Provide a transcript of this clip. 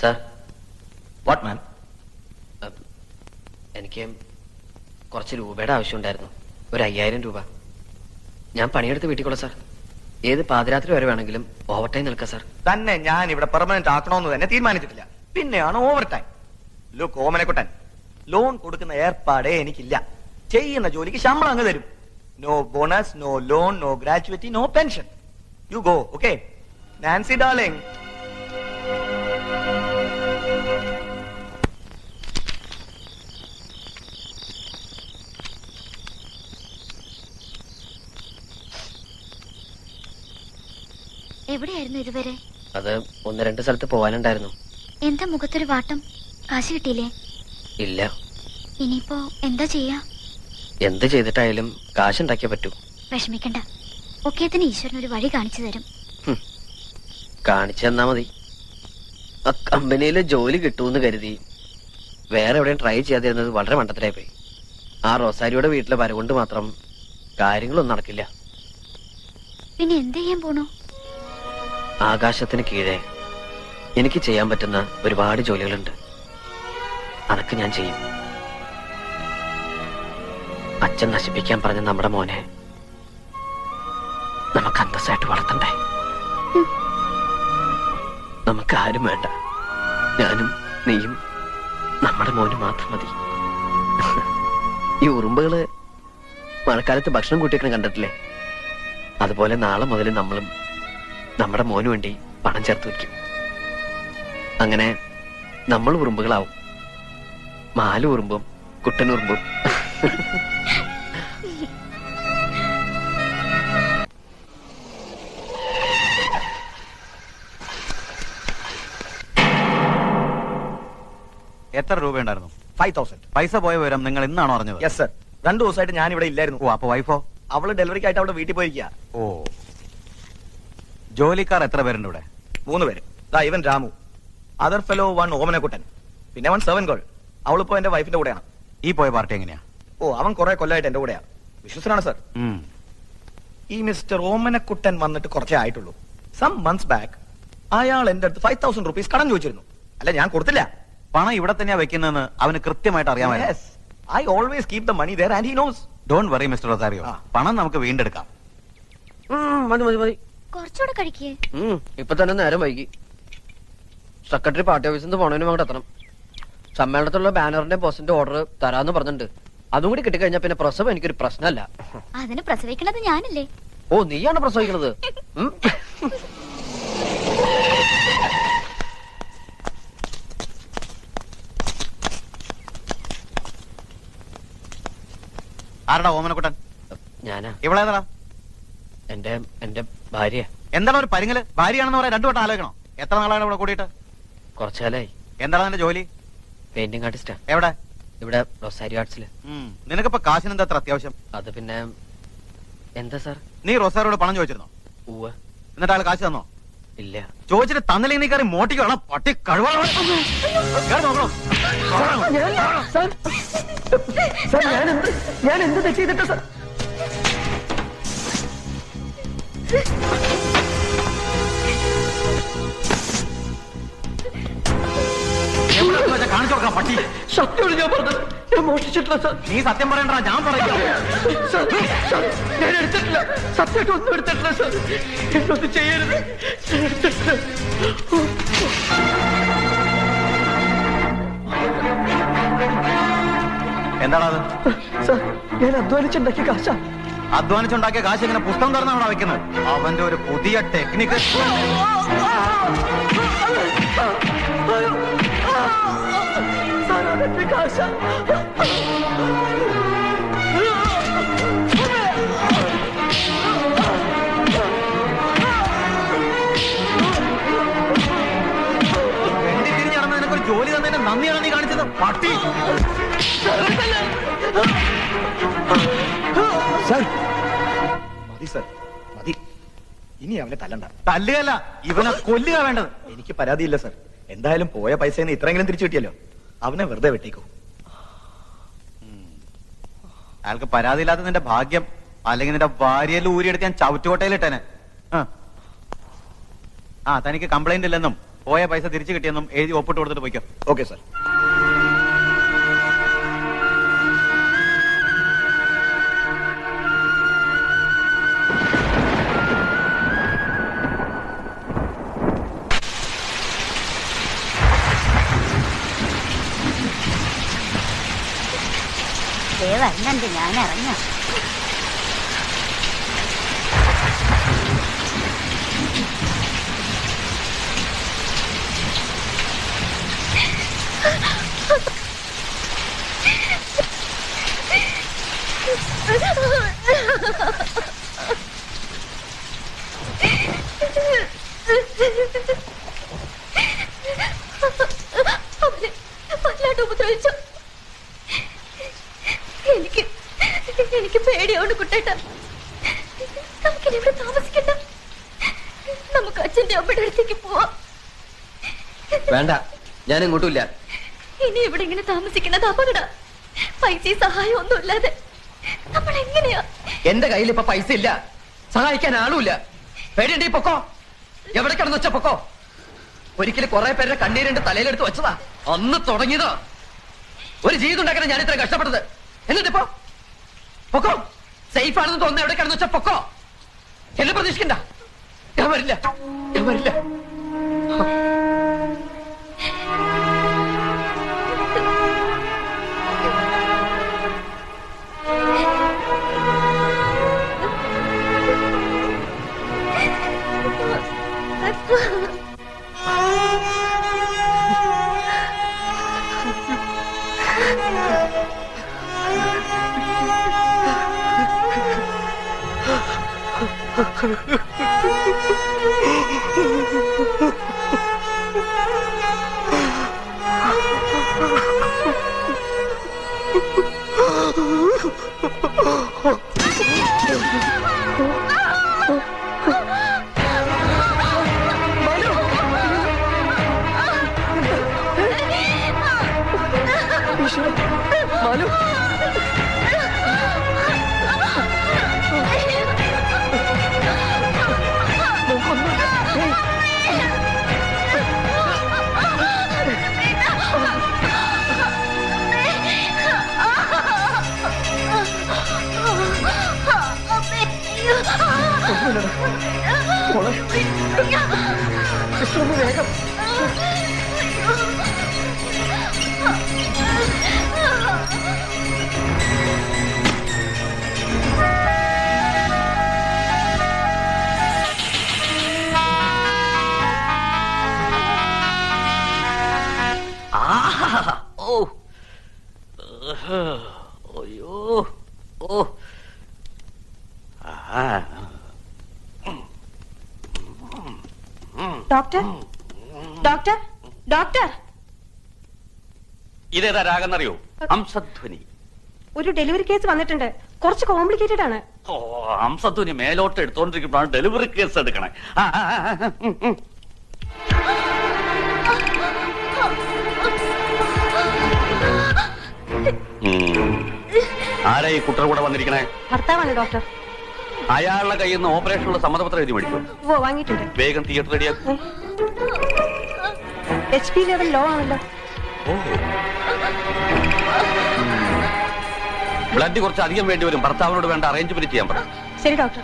Sir, what man? എനിക്ക് കുറച്ച് രൂപയുടെ ആവശ്യമുണ്ടായിരുന്നു. ഒരു 5000 രൂപ. ഞാൻ പണിയെടുത്ത് വീട്ടിൽ സാർ. ഏത് പാതിരാത്രി വരെ വേണമെങ്കിലും ഓവർ ടൈം നിൽക്കാം സാർ. തന്നെ ഞാൻ ഇവിടെ പെർമനന്റ് ആക്കണമെന്ന് തന്നെ തീരുമാനിച്ചിട്ടില്ല. പിന്നെയാണ് overtime. Look Omanakuttan, loan കൊടുക്കുന്ന ഏർപ്പാടേ എനിക്കില്ല. ചെയ്യുന്ന ജോലിക്ക് ശമ്പളം അങ്ങ് തരും. No bonus, no loan, no gratuity, no pension. You go. Okay Nancy darling. എവിടെയായിരുന്നു ഇതുവരെ? അത് 1-2 സ്ഥലത്ത് പോകാനുണ്ടായിരുന്നു. എന്താ മുഖത്തൊരു വാട്ടം? കാശ് കിട്ടിയില്ലേ? ഇല്ല. ഇനിയിപ്പോ എന്താ ചെയ്യാ? എന്ത് ചെയ്തിട്ടായാലും കാശുണ്ടാക്കിയേ പറ്റൂ. വിഷമിക്കണ്ട, ഒക്കേത്തിന് ഈശ്വരൻ ഒരു വഴി കാണിച്ചു തരും. കാണിച്ചു തന്നാ മതി. ആ കമ്പനിയിൽ ജോലി കിട്ടുമെന്ന് കരുതി വേറെ എവിടെയും ട്രൈ ചെയ്യാതിരുന്നത് വളരെ മണ്ടത്തിലായി പോയി. ആ റോസാരിയുടെ വീട്ടിലെ വരകൊണ്ട് മാത്രം കാര്യങ്ങളൊന്നും നടക്കില്ല. പിന്നെ എന്ത് ചെയ്യാൻ പോണു? ആകാശത്തിന് കീഴെ എനിക്ക് ചെയ്യാൻ പറ്റുന്ന ഒരുപാട് ജോലികളുണ്ട്. അതൊക്കെ ഞാൻ ചെയ്യും. അച്ഛൻ നശിപ്പിക്കാൻ പറഞ്ഞ നമ്മുടെ മോനെ നമുക്ക് അന്തസ്സായിട്ട് വളർത്തണ്ടേ? നമുക്ക് ആരും വേണ്ട. ഞാനും നീയും നമ്മുടെ മോന് മാത്രം മതി. ഈ ഉറുമ്പുകള് മഴക്കാലത്ത് ഭക്ഷണം കൂട്ടിയൊക്കെ കണ്ടിട്ടില്ലേ? അതുപോലെ നാളെ മുതൽ നമ്മളും നമ്മുടെ മോന് വേണ്ടി പണം ചേർത്ത് വയ്ക്കും. അങ്ങനെ നമ്മൾ ഉറുമ്പുകളാവും. മാലു ഉറുമ്പും കുട്ടനുറുമ്പും. എത്ര രൂപയുണ്ടായിരുന്നു? 5000. പൈസ പോയ വിവരം നിങ്ങൾ ഇന്നാണോ അറിഞ്ഞത്? Yes sir. 2 ദിവസമായിട്ട് ഞാൻ ഇവിടെ ഇല്ലായിരുന്നു. ഓ, അപ്പൊ വൈഫോ? അവള് ഡെലിവറിക്കായിട്ട് അവിടെ വീട്ടിൽ പോയിരിക്കുക. ഓ, ജോലിക്കാർ എത്ര പേരുണ്ട് ഇവിടെ? 3 പേര്. ഇവൻ രാമു, അതർ ഫെലോ 1 ഓമനക്കുട്ടൻ, പിന്നെ 1 സെവൻ ഗേൾ. അവളിപ്പോ എന്റെ വൈഫിന്റെ കൂടെയാണ്. ഈ പോയ പാർട്ടി എങ്ങനെയാ? ഓ, അവൻ കുറെ കൊല്ലമായിട്ട് എന്റെ കൂടെയാണ്. വിശ്വസനാണ് സർ. ഈ മിസ്റ്റർ ഓമനക്കുട്ടൻ വന്നിട്ട് കുറച്ചേ ആയിട്ടുള്ളൂ. സം മന്ത്സ് ബാക്ക് അയാൾ എന്റെ അടുത്ത് 5000 റുപ്പീസ് കടം ചോദിച്ചിരുന്നു. അല്ല, ഞാൻ കൊടുത്തില്ല. പണം ഇവിടെ തന്നെയാ വെക്കുന്നതെന്ന് അവന് കൃത്യമായിട്ട് അറിയാമായിരുന്നു. I always keep the money there and he knows. Don't worry mister Rosario, പണം നമുക്ക് വീണ്ടെടുക്കാം. മതി മതി മതി. കുറച്ചുകൂടെ കഴിക്കേ. ഇപ്പൊ തന്നെ നേരം വൈകി. സെക്രട്ടറി പാർട്ടി ഓഫീസിൽ നിന്ന് പോണതിനും അങ്ങോട്ട് എത്തണം. സമ്മേളനത്തിലുള്ള ബാനറിന്റെ പോസ്റ്റിന്റെ ഓർഡർ തരാന്ന് പറഞ്ഞിട്ടുണ്ട്. അതും കൂടി കിട്ടിക്കഴിഞ്ഞാൽ പിന്നെ പ്രസവം എനിക്കൊരു പ്രശ്നമല്ല. അതിന് പ്രസവിക്കണത് ഞാനല്ലേ? ഓ, നീയാണ് പ്രസവിക്കണത്? ആരടാ ഓമനക്കുട്ടൻ? ഞാനാ. ഇവളേതാ? എന്റെ ഭാര്യ. എന്താണ് ഒരു പരിങ്ങല്? ഭാര്യയാണെന്ന് പറയാൻ 2 വട്ടം ആലോചിക്കണം. എത്ര നാളാണ് ഇവിടെ കൂടിയിട്ട്? കുറച്ചാലായി. എന്താണ് നിന്റെ ജോലി? പെയിന്റിംഗ് ആർട്ടിസ്റ്റാ. എവിടെ? ഇവിടെ റൊസാരി ആർട്സില്. നിനക്കിപ്പോ കാശിന് എന്താ അത്ര അത്യാവശ്യം? അത് പിന്നെ എന്താ സാർ? നീ റൊസാരിയോട് പണം ചോദിച്ചിരുന്നോ? ഉവ്വ്. എന്നിട്ട് ആൾ കാശ് തന്നോ? ഇല്ല. ചോദിച്ചിട്ട് തന്നില്ലെങ്കിൽ നീ കയറി മോട്ടിക്ക് വേണം. പട്ടി കഴിവാണോ? ഞാൻ എന്ത് തെറ്റ് ചെയ്തിട്ട് സാർ? കാണിച്ചു കൊടുക്കണം പട്ടി. സത്യമാണ് ഞാൻ പറഞ്ഞത്. ഞാൻ മോഷ്ടിച്ചിട്ടില്ല സാർ. നീ സത്യം പറയണ്ട, ഞാൻ പറയാം. ഞാൻ എടുത്തിട്ടില്ല. സത്യമായിട്ട് ഒന്നും എടുത്തിട്ടില്ല സാർ. എന്നൊന്നും ചെയ്യരുത്. എന്താണത്? സാർ, ഞാൻ അധ്വാനിച്ചുണ്ടാക്കിയ കാശാ. അധ്വാനിച്ചുണ്ടാക്കിയ കാശ് ഇങ്ങനെ പുസ്തകം തുറന്നാണ് വെക്കുന്നത്. അവന്റെ ഒരു പുതിയ ടെക്നിക്ക്. കാശാ. തിരിഞ്ഞ് നടന്ന് നിനക്കൊരു ജോലി തന്നതിന് നന്ദിയാണ് നീ കാണിച്ചത്. പട്ടി. മതി സർ, മതി. ഇനി അവനെ തല്ലണ്ട. തല്ലുകയല്ല, ഇവനെ കൊല്ലുക വേണ്ടത്. എനിക്ക് പരാതിയില്ല സർ. എന്തായാലും പോയ പൈസന്ന് ഇത്രയെങ്കിലും തിരിച്ചു കിട്ടിയല്ലോ. അവനെ വെറുതെ വെട്ടിക്കോ. അയാൾക്ക് പരാതിയില്ലാത്ത നിന്റെ ഭാഗ്യം. അല്ലെങ്കിൽ നിന്റെ ഭാര്യയിൽ ഊരിയെടുത്ത് ഞാൻ ചവിറ്റുകോട്ടയിൽ ഇട്ടേനെ. തനിക്ക് കംപ്ലൈന്റ് ഇല്ലെന്നും പോയ പൈസ തിരിച്ചു കിട്ടിയെന്നും എഴുതി ഒപ്പിട്ട് കൊടുത്തിട്ട് പോയിക്കോ. Okay sir. വരുന്നുണ്ട്, ഞാൻ ഇറങ്ങാം. വല്ലാണ്ട് ഉപദ്രവിച്ചു. എനിക്ക് പേടിയോണ്ട് കുട്ടേട്ട. നമുക്കിനി ഇവിടെ താമസിക്കണ്ട. നമുക്ക് അച്ഛന്റെ അമ്മയുടെ അടുത്തേക്ക് പോവാം. വേണ്ട, ഞാൻ ഇങ്ങോട്ടുമില്ല. ഇനി ഇവിടെ ഇങ്ങനെ താമസിക്കുന്നത് അപകട. പൈസയും സഹായം ഒന്നും ഇല്ലാതെ നമ്മൾ എങ്ങനെയാ? എന്റെ കയ്യിൽ ഇപ്പൊ പൈസ ഇല്ല, സഹായിക്കാൻ ആളുമില്ല. പേടിയുണ്ട്, പൊക്കോ. എവിടെ കിടന്നു വെച്ച പൊക്കോ. ഒരിക്കലും കുറെ പേരുടെ കണ്ണീരിന്റെ തലയിലെടുത്ത് വെച്ചതാ, അന്ന് തുടങ്ങിയതോ. ഒരു ജീവിതം ഉണ്ടാക്കാൻ ഞാൻ ഇത്ര കഷ്ടപ്പെട്ടത്. എന്നിട്ടിപ്പോ പൊക്കോ. സേഫ് ആണെന്ന് തോന്നുന്ന എവിടെ കിടന്നു വെച്ച പൊക്കോ. എന്നെ പ്രതീക്ഷിക്കണ്ട. ഞാൻ വരില്ല, ഞാൻ വരില്ല. മാലു, വേഗം. അയ്യോ, ഓ, ഡോക്ടർ, ഡോക്ടർ, ഡോക്ടർ. ഇതേതാ രാഗെന്നറിയോ? ഹംസധ്വനി. ഒരു ഡെലിവറി കേസ് വന്നിട്ടുണ്ട്. കുറച്ച് കോംപ്ലിക്കേറ്റഡ് ആണ്. ഓ, ഹംസധ്വനി മേലോട്ട് എടുത്തോണ്ടിരിക്കുമ്പോഴാണ് ഡെലിവറി കേസ് എടുക്കണേ. ആരാ ഈ കുട്ടർ കൂടെ വന്നിരിക്കണേ? ഭർത്താവാണ് ഡോക്ടർ. അയാളുടെ കയ്യിൽ നിന്ന് ഓപ്പറേഷനുള്ള സമ്മതപത്രം എഴുതി മേടിച്ചു. ഓ, വാങ്ങിയിട്ടുണ്ട്. വേഗം തിയേറ്റർ റെഡിയാക്കും. HP ലെവൽ ലോ ആണല്ലോ. ബ്ലഡ് കുറച്ച് അധികം വേണ്ടി വരും. ഭർത്താവിനോട് വേണ്ട അറേഞ്ച്മെന്റ് ചെയ്യാൻ പറ. ശരി ഡോക്ടർ.